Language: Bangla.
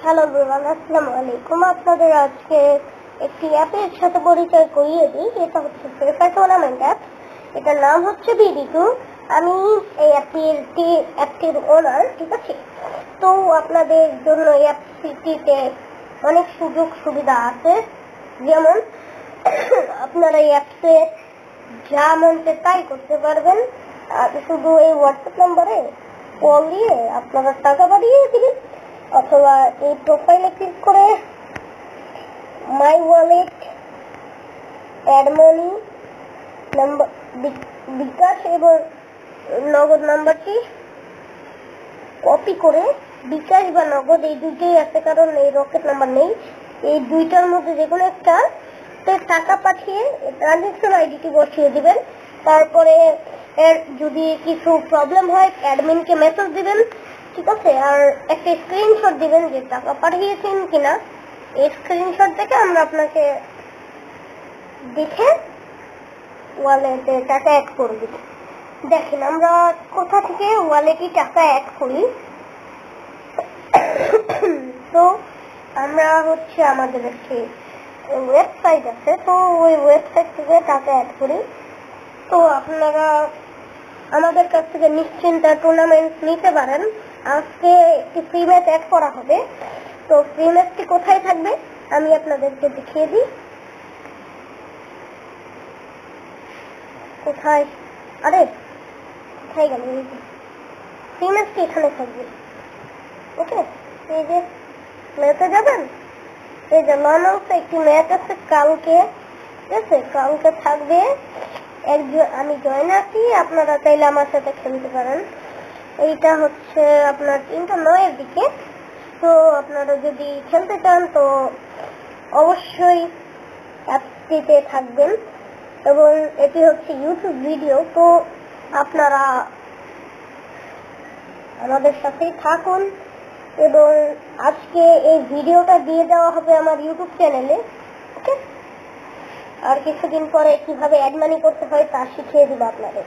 হ্যালো এভরিওয়ান, আসসালামু আলাইকুম। আপনাদের আজকে একটি অ্যাপের সাথে পরিচয় করিয়ে দিই। এটা হচ্ছে ফ্রি ফায়ার টুর্নামেন্ট অ্যাপ। এটার নাম হচ্ছে BD2। আমি এই অ্যাপটির ওনার, ঠিক আছে। তো আপনাদের জন্য এই অ্যাপটিতে অনেক সুযোগ সুবিধা আছে। যেমন আপনারা এই অ্যাপসে যা মন চায় তাই করতে পারবেন। শুধু এই হোয়াটসঅ্যাপ নাম্বারে কল দিয়ে আপনারা টাকা পাঠিয়ে দিবেন, অথবা এই প্রোফাইলে ক্লিক করে my wallet, add money number, bKash এবং নগদ নাম্বারটি কপি করে বিকাশ বা নগদ এই দুইটাই আছে, কারণ এই রকেট নাম্বার নেই। এই দুইটার মধ্যে যে কোনো একটা টাকা পাঠিয়ে ট্রানজেকশন আইডিটি বসিয়ে দিবেন। তারপরে এর যদি কিছু প্রবলেম হয় অ্যাডমিনকে মেসেজ দিবেন, ঠিক আছে। আর একটা স্ক্রিনশট দিবেন যে টাকা পাঠিয়েছেন কিনা। এই স্ক্রিনশট থেকে আমরা আপনাকে দেখে ওয়ালেটে টাকা অ্যাড করে দিব। দেখেন আমরা কোথা থেকে ওয়ালেটে টাকা অ্যাড করি। তো আমরা হচ্ছে আমাদের একটি ওয়েবসাইট আছে, তো ওই ওয়েবসাইট থেকে টাকা অ্যাড করি। তো আপনারা আমাদের কাছ থেকে নিশ্চিন্তে টুর্নামেন্ট নিতে পারেন। আজকে একটি ফ্রি ম্যাচ অ্যাড করা হবে। তো ফ্রি ম্যাচটি কোথায় থাকবে আমি আপনাদেরকে দেখিয়ে দিই। কোথায় গেল? ফ্রি ম্যাচটি এখানে থাকবে। ওকে, এই যে ম্যাচে যাবেন, এই যে লনাউসে একটি ম্যাচ আছে কালকে, ঠিক আছে। কালকে থাকবে। আমি জয়েন আছি, আপনারা চাইলে আমার সাথে খেলতে পারেন। এইটা হচ্ছে আপনার 3:09 দিকে। তো আপনারা যদি খেলতে চান তো অবশ্যই অ্যাপটিতে থাকবেন। এবং এটি হচ্ছে ইউটিউব ভিডিও, তো আপনারা আমাদের সাথেই থাকুন। এবং আজকে এই ভিডিওটা দিয়ে দেওয়া হবে আমার ইউটিউব চ্যানেলে, ওকে। আর কিছুদিন পরে কিভাবে অ্যাড মানি করতে হয় তা শিখিয়ে দিব আপনাদের।